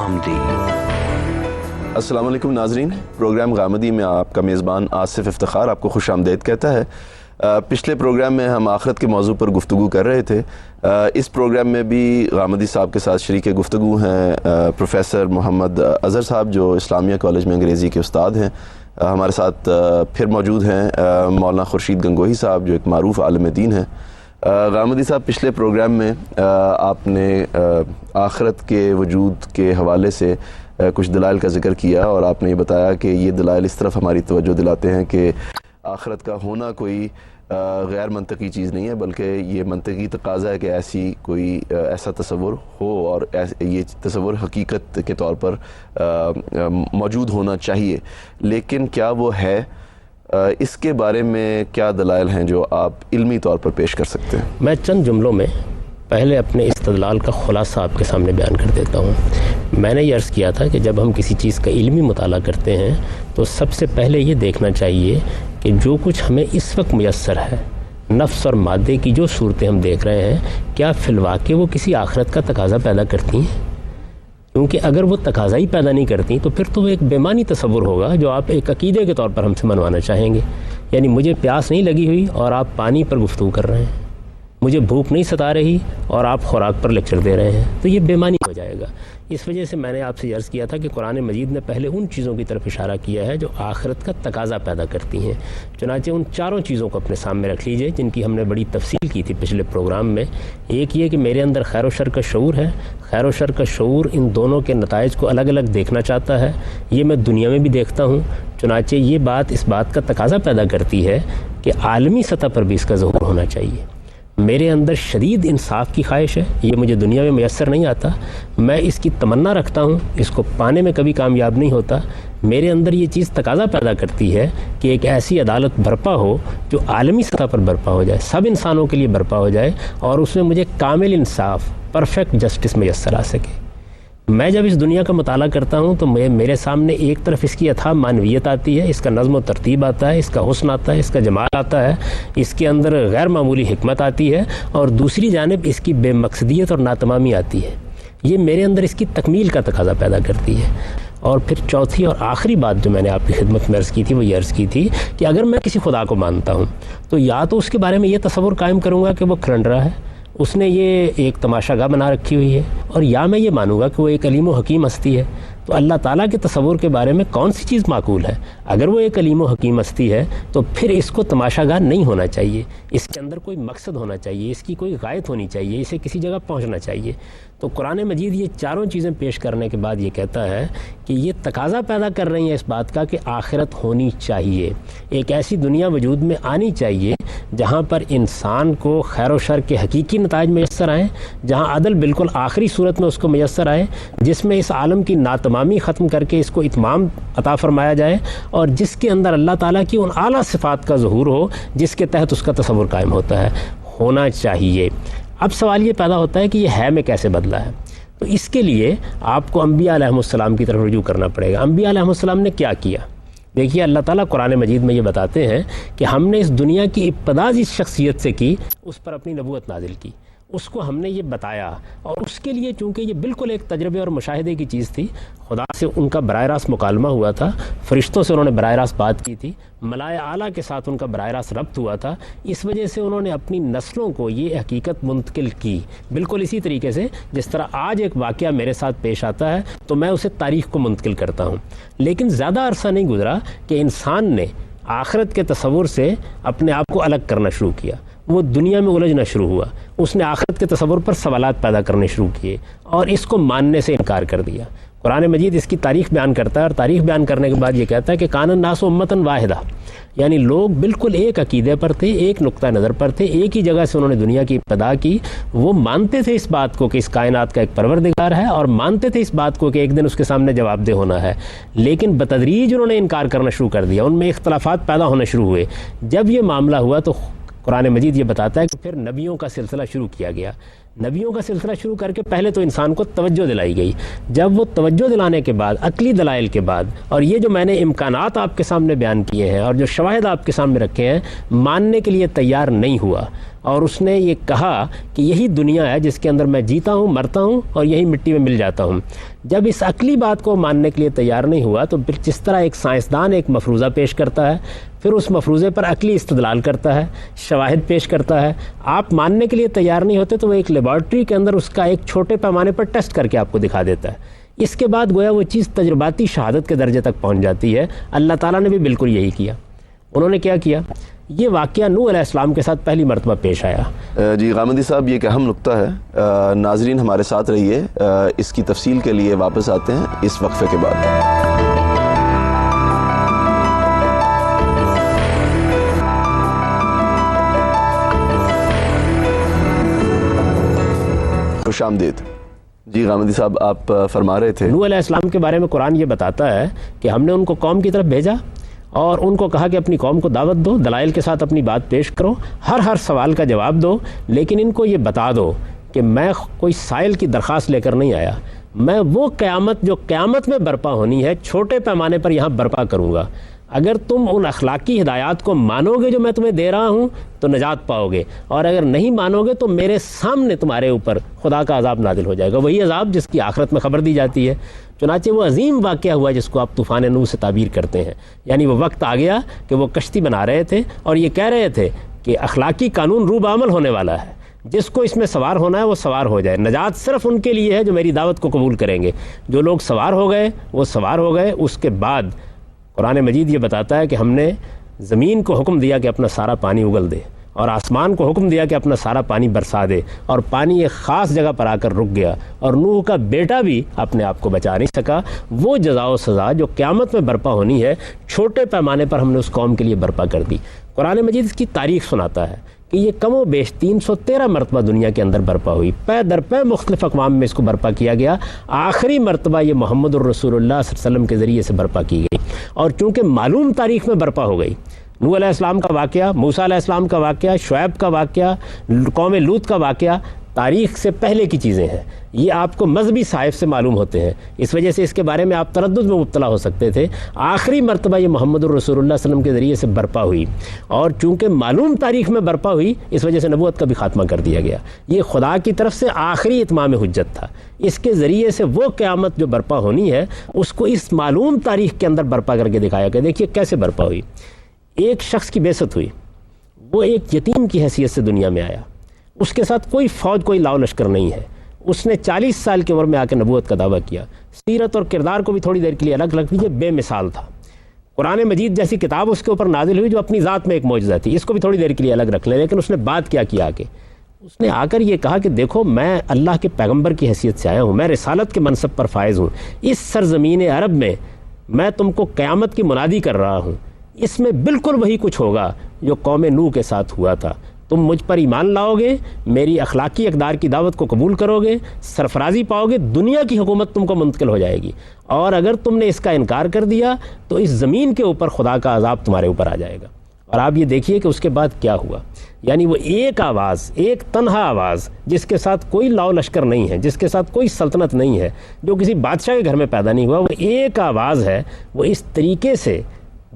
غامدی۔ السلام علیکم ناظرین، پروگرام غامدی میں آپ کا میزبان آصف افتخار آپ کو خوش آمدید کہتا ہے۔ پچھلے پروگرام میں ہم آخرت کے موضوع پر گفتگو کر رہے تھے۔ اس پروگرام میں بھی غامدی صاحب کے ساتھ شریک گفتگو ہیں پروفیسر محمد اظہر صاحب جو اسلامیہ کالج میں انگریزی کے استاد ہیں۔ ہمارے ساتھ پھر موجود ہیں مولانا خورشید گنگوہی صاحب جو ایک معروف عالم دین ہیں۔ غامدی صاحب، پچھلے پروگرام میں آپ نے آخرت کے وجود کے حوالے سے کچھ دلائل کا ذکر کیا اور آپ نے یہ بتایا کہ یہ دلائل اس طرف ہماری توجہ دلاتے ہیں کہ آخرت کا ہونا کوئی غیر منطقی چیز نہیں ہے، بلکہ یہ منطقی تقاضا ہے کہ ایسا تصور ہو اور یہ تصور حقیقت کے طور پر موجود ہونا چاہیے۔ لیکن کیا وہ ہے؟ اس کے بارے میں کیا دلائل ہیں جو آپ علمی طور پر پیش کر سکتے ہیں؟ میں چند جملوں میں پہلے اپنے استدلال کا خلاصہ آپ کے سامنے بیان کر دیتا ہوں۔ میں نے یہ عرض کیا تھا کہ جب ہم کسی چیز کا علمی مطالعہ کرتے ہیں تو سب سے پہلے یہ دیکھنا چاہیے کہ جو کچھ ہمیں اس وقت میسر ہے، نفس اور مادے کی جو صورتیں ہم دیکھ رہے ہیں، کیا فی الواقع وہ کسی آخرت کا تقاضا پیدا کرتی ہیں؟ کیونکہ اگر وہ تقاضا ہی پیدا نہیں کرتی تو پھر تو وہ ایک بے معنی تصور ہوگا جو آپ ایک عقیدے کے طور پر ہم سے منوانا چاہیں گے۔ یعنی مجھے پیاس نہیں لگی ہوئی اور آپ پانی پر گفتگو کر رہے ہیں، مجھے بھوک نہیں ستا رہی اور آپ خوراک پر لیکچر دے رہے ہیں، تو یہ بے معنی ہو جائے گا۔ اس وجہ سے میں نے آپ سے عرض کیا تھا کہ قرآن مجید نے پہلے ان چیزوں کی طرف اشارہ کیا ہے جو آخرت کا تقاضا پیدا کرتی ہیں۔ چنانچہ ان چاروں چیزوں کو اپنے سامنے رکھ لیجئے جن کی ہم نے بڑی تفصیل کی تھی پچھلے پروگرام میں۔ ایک یہ کہ میرے اندر خیر و شر کا شعور ہے، خیر و شر کا شعور ان دونوں کے نتائج کو الگ الگ دیکھنا چاہتا ہے، یہ میں دنیا میں بھی دیکھتا ہوں۔ چنانچہ یہ بات اس بات کا تقاضا پیدا کرتی ہے کہ عالمی سطح پر بھی اس کا ظہور ہونا چاہیے۔ میرے اندر شدید انصاف کی خواہش ہے، یہ مجھے دنیا میں میسر نہیں آتا، میں اس کی تمنا رکھتا ہوں، اس کو پانے میں کبھی کامیاب نہیں ہوتا۔ میرے اندر یہ چیز تقاضا پیدا کرتی ہے کہ ایک ایسی عدالت برپا ہو جو عالمی سطح پر برپا ہو جائے، سب انسانوں کے لیے برپا ہو جائے اور اس میں مجھے کامل انصاف، پرفیکٹ جسٹس میسر آ سکے۔ میں جب اس دنیا کا مطالعہ کرتا ہوں تو میرے سامنے ایک طرف اس کی اتھام معنویت آتی ہے، اس کا نظم و ترتیب آتا ہے، اس کا حسن آتا ہے، اس کا جمال آتا ہے، اس کے اندر غیر معمولی حکمت آتی ہے، اور دوسری جانب اس کی بے مقصدیت اور ناتمامی آتی ہے۔ یہ میرے اندر اس کی تکمیل کا تقاضا پیدا کرتی ہے۔ اور پھر چوتھی اور آخری بات جو میں نے آپ کی خدمت میں عرض کی تھی وہ یہ عرض کی تھی کہ اگر میں کسی خدا کو مانتا ہوں تو یا تو اس کے بارے میں یہ تصور قائم کروں گا کہ وہ کھرنڈرا ہے، اس نے یہ ایک تماشا گاہ بنا رکھی ہوئی ہے، اور یا میں یہ مانوں گا کہ وہ ایک علیم و حکیم ہستی ہے۔ تو اللہ تعالیٰ کے تصور کے بارے میں کون سی چیز معقول ہے؟ اگر وہ ایک علیم و حکیم ہستی ہے تو پھر اس کو تماشا گاہ نہیں ہونا چاہیے، اس کے اندر کوئی مقصد ہونا چاہیے، اس کی کوئی غایت ہونی چاہیے، اسے کسی جگہ پہنچنا چاہیے۔ تو قرآن مجید یہ چاروں چیزیں پیش کرنے کے بعد یہ کہتا ہے کہ یہ تقاضا پیدا کر رہی ہیں اس بات کا کہ آخرت ہونی چاہیے، ایک ایسی دنیا وجود میں آنی چاہیے جہاں پر انسان کو خیر و شر کے حقیقی نتائج میسر آئیں، جہاں عدل بالکل آخری صورت میں اس کو میسر آئے، جس میں اس عالم کی ناتمامی ختم کر کے اس کو اتمام عطا فرمایا جائے، اور جس کے اندر اللہ تعالیٰ کی ان اعلیٰ صفات کا ظہور ہو جس کے تحت اس کا تصور قائم ہوتا ہے، ہونا چاہیے۔ اب سوال یہ پیدا ہوتا ہے کہ یہ ہے میں کیسے بدلا ہے؟ تو اس کے لیے آپ کو انبیاء علیہ السلام کی طرف رجوع کرنا پڑے گا۔ انبیاء علیہ السلام نے کیا کیا؟ دیکھیے، اللہ تعالیٰ قرآن مجید میں یہ بتاتے ہیں کہ ہم نے اس دنیا کی ابتدا جس شخصیت سے کی اس پر اپنی نبوت نازل کی، اس کو ہم نے یہ بتایا، اور اس کے لیے چونکہ یہ بالکل ایک تجربے اور مشاہدے کی چیز تھی، خدا سے ان کا براہ راست مکالمہ ہوا تھا، فرشتوں سے انہوں نے براہ راست بات کی تھی، ملائے اعلیٰ کے ساتھ ان کا براہ راست ربط ہوا تھا، اس وجہ سے انہوں نے اپنی نسلوں کو یہ حقیقت منتقل کی، بالکل اسی طریقے سے جس طرح آج ایک واقعہ میرے ساتھ پیش آتا ہے تو میں اسے تاریخ کو منتقل کرتا ہوں۔ لیکن زیادہ عرصہ نہیں گزرا کہ انسان نے آخرت کے تصور سے اپنے آپ کو الگ کرنا شروع کیا، وہ دنیا میں الجھنا شروع ہوا، اس نے آخرت کے تصور پر سوالات پیدا کرنے شروع کیے اور اس کو ماننے سے انکار کر دیا۔ قرآن مجید اس کی تاریخ بیان کرتا ہے، اور تاریخ بیان کرنے کے بعد یہ کہتا ہے کہ کان الناس امتاً واحدہ، یعنی لوگ بالکل ایک عقیدے پر تھے، ایک نقطہ نظر پر تھے، ایک ہی جگہ سے انہوں نے دنیا کی ابتدا کی۔ وہ مانتے تھے اس بات کو کہ اس کائنات کا ایک پروردگار ہے، اور مانتے تھے اس بات کو کہ ایک دن اس کے سامنے جواب دہ ہونا ہے، لیکن بتدریج انہوں نے انکار کرنا شروع کر دیا، ان میں اختلافات پیدا ہونے شروع ہوئے۔ جب یہ معاملہ ہوا تو قرآن مجید یہ بتاتا ہے کہ پھر نبیوں کا سلسلہ شروع کیا گیا۔ نبیوں کا سلسلہ شروع کر کے پہلے تو انسان کو توجہ دلائی گئی، جب وہ توجہ دلانے کے بعد، عقلی دلائل کے بعد، اور یہ جو میں نے امکانات آپ کے سامنے بیان کیے ہیں اور جو شواہد آپ کے سامنے رکھے ہیں، ماننے کے لیے تیار نہیں ہوا۔ اور اس نے یہ کہا کہ یہی دنیا ہے جس کے اندر میں جیتا ہوں، مرتا ہوں اور یہی مٹی میں مل جاتا ہوں۔ جب اس عقلی بات کو ماننے کے لیے تیار نہیں ہوا تو پھر جس طرح ایک سائنسدان ایک مفروضہ پیش کرتا ہے، پھر اس مفروضے پر عقلی استدلال کرتا ہے، شواہد پیش کرتا ہے، آپ ماننے کے لیے تیار نہیں ہوتے تو وہ ایک لیبارٹری کے اندر اس کا ایک چھوٹے پیمانے پر ٹیسٹ کر کے آپ کو دکھا دیتا ہے۔ اس کے بعد گویا وہ چیز تجرباتی شہادت کے درجے تک پہنچ جاتی ہے۔ اللہ تعالیٰ نے بھی بالکل یہی کیا۔ انہوں نے کیا کیا؟ یہ واقعہ نوح علیہ السلام کے ساتھ پہلی مرتبہ پیش آیا۔ جی غامدی صاحب، یہ ایک اہم نقطہ ہے۔ ناظرین ہمارے ساتھ رہیے، اس کی تفصیل کے لیے واپس آتے ہیں اس وقفے کے بعد۔ خوش آمدید۔ جی غامدی صاحب، آپ فرما رہے تھے نوح علیہ السلام کے بارے میں قرآن یہ بتاتا ہے کہ ہم نے ان کو قوم کی طرف بھیجا اور ان کو کہا کہ اپنی قوم کو دعوت دو، دلائل کے ساتھ اپنی بات پیش کرو، ہر سوال کا جواب دو، لیکن ان کو یہ بتا دو کہ میں کوئی سائل کی درخواست لے کر نہیں آیا، میں وہ قیامت جو قیامت میں برپا ہونی ہے چھوٹے پیمانے پر یہاں برپا کروں گا۔ اگر تم ان اخلاقی ہدایات کو مانو گے جو میں تمہیں دے رہا ہوں تو نجات پاؤ گے، اور اگر نہیں مانو گے تو میرے سامنے تمہارے اوپر خدا کا عذاب نازل ہو جائے گا، وہی عذاب جس کی آخرت میں خبر دی جاتی ہے۔ چنانچہ وہ عظیم واقعہ ہوا جس کو آپ طوفان نوح سے تعبیر کرتے ہیں، یعنی وہ وقت آ گیا کہ وہ کشتی بنا رہے تھے اور یہ کہہ رہے تھے کہ اخلاقی قانون روب عمل ہونے والا ہے، جس کو اس میں سوار ہونا ہے وہ سوار ہو جائے، نجات صرف ان کے لیے ہے جو میری دعوت کو قبول کریں گے۔ جو لوگ سوار ہو گئے وہ سوار ہو گئے۔ اس کے بعد قرآن مجید یہ بتاتا ہے کہ ہم نے زمین کو حکم دیا کہ اپنا سارا پانی اگل دے، اور آسمان کو حکم دیا کہ اپنا سارا پانی برسا دے، اور پانی ایک خاص جگہ پر آ کر رک گیا، اور نوح کا بیٹا بھی اپنے آپ کو بچا نہیں سکا۔ وہ جزا و سزا جو قیامت میں برپا ہونی ہے چھوٹے پیمانے پر ہم نے اس قوم کے لیے برپا کر دی۔ قرآن مجید اس کی تاریخ سناتا ہے کہ یہ کم و بیش 313 مرتبہ دنیا کے اندر برپا ہوئی، پے در پے مختلف اقوام میں اس کو برپا کیا گیا۔ آخری مرتبہ یہ محمد الرسول اللہ صلی اللہ علیہ وسلم کے ذریعے سے برپا کی گئی، اور چونکہ معلوم تاریخ میں برپا ہو گئی، نوح علیہ السلام کا واقعہ، موسیٰ علیہ السلام کا واقعہ، شعیب کا واقعہ، قوم لوط کا واقعہ تاریخ سے پہلے کی چیزیں ہیں، یہ آپ کو مذہبی صحائف سے معلوم ہوتے ہیں، اس وجہ سے اس کے بارے میں آپ تردد میں مبتلا ہو سکتے تھے۔ آخری مرتبہ یہ محمد الرسول اللہ صلی اللہ علیہ وسلم کے ذریعے سے برپا ہوئی، اور چونکہ معلوم تاریخ میں برپا ہوئی اس وجہ سے نبوت کا بھی خاتمہ کر دیا گیا۔ یہ خدا کی طرف سے آخری اتمام حجت تھا، اس کے ذریعے سے وہ قیامت جو برپا ہونی ہے اس کو اس معلوم تاریخ کے اندر برپا کر کے دکھایا گیا۔ دیکھیے کیسے برپا ہوئی۔ ایک شخص کی بعثت ہوئی، وہ ایک یتیم کی حیثیت سے دنیا میں آیا، اس کے ساتھ کوئی فوج کوئی لاؤ لشکر نہیں ہے، اس نے 40 سال کی عمر میں آ کے نبوت کا دعویٰ کیا۔ سیرت اور کردار کو بھی تھوڑی دیر کے لیے الگ رکھ دیجیے، بے مثال تھا۔ قرآن مجید جیسی کتاب اس کے اوپر نازل ہوئی جو اپنی ذات میں ایک معجزہ تھی، اس کو بھی تھوڑی دیر کے لیے الگ رکھ لیں، لیکن اس نے بات کیا کیا کہ اس نے آ کر یہ کہا کہ دیکھو میں اللہ کے پیغمبر کی حیثیت سے آیا ہوں، میں رسالت کے منصب پر فائز ہوں، اس سرزمین عرب میں تم کو قیامت کی منادی کر رہا ہوں، اس میں بالکل وہی کچھ ہوگا جو قوم نوح کے ساتھ ہوا تھا، تم مجھ پر ایمان لاؤ گے، میری اخلاقی اقدار کی دعوت کو قبول کرو گے، سرفرازی پاؤ گے، دنیا کی حکومت تم کو منتقل ہو جائے گی، اور اگر تم نے اس کا انکار کر دیا تو اس زمین کے اوپر خدا کا عذاب تمہارے اوپر آ جائے گا۔ اور آپ یہ دیکھیے کہ اس کے بعد کیا ہوا، یعنی وہ ایک آواز، ایک تنہا آواز، جس کے ساتھ کوئی لاؤ لشکر نہیں ہے، جس کے ساتھ کوئی سلطنت نہیں ہے، جو کسی بادشاہ کے گھر میں پیدا نہیں ہوا، وہ ایک آواز ہے، وہ اس طریقے سے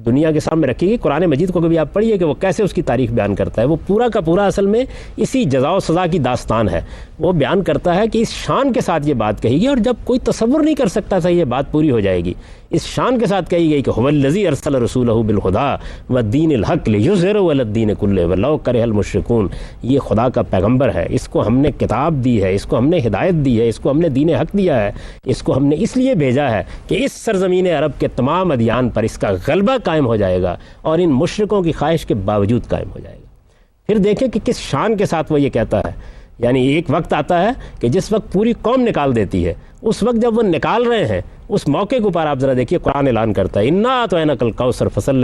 دنیا کے سامنے رکھے گی۔ قرآن مجید کو کبھی آپ پڑھیے کہ وہ کیسے اس کی تاریخ بیان کرتا ہے، وہ پورا کا پورا اصل میں اسی جزا و سزا کی داستان ہے۔ وہ بیان کرتا ہے کہ اس شان کے ساتھ یہ بات کہی گئی، اور جب کوئی تصور نہیں کر سکتا تھا یہ بات پوری ہو جائے گی، اس شان کے ساتھ کہی گئی کہ هو الذی ارسل رسولہ بالہدی والدین الحق لیظہرہ علی الدین کلہ ولو کرہ المشرکون۔ یہ خدا کا پیغمبر ہے، اس کو ہم نے کتاب دی ہے، اس کو ہم نے ہدایت دی ہے، اس کو ہم نے دین حق دیا ہے، اس کو ہم نے اس لیے بھیجا ہے کہ اس سرزمین عرب کے تمام ادیان پر اس کا غلبہ قائم ہو جائے گا، اور ان مشرکوں کی خواہش کے باوجود قائم ہو جائے گا۔ پھر دیکھیں کہ کس شان کے ساتھ وہ یہ کہتا ہے، یعنی ایک وقت آتا ہے کہ جس وقت پوری قوم نکال دیتی ہے، اس وقت جب وہ نکال رہے ہیں اس موقع کے اوپر آپ ذرا دیکھیے قرآن اعلان کرتا ہے اِنَّا أَعْطَيْنَاكَ الْكَوْثَرَ فَصَلِّ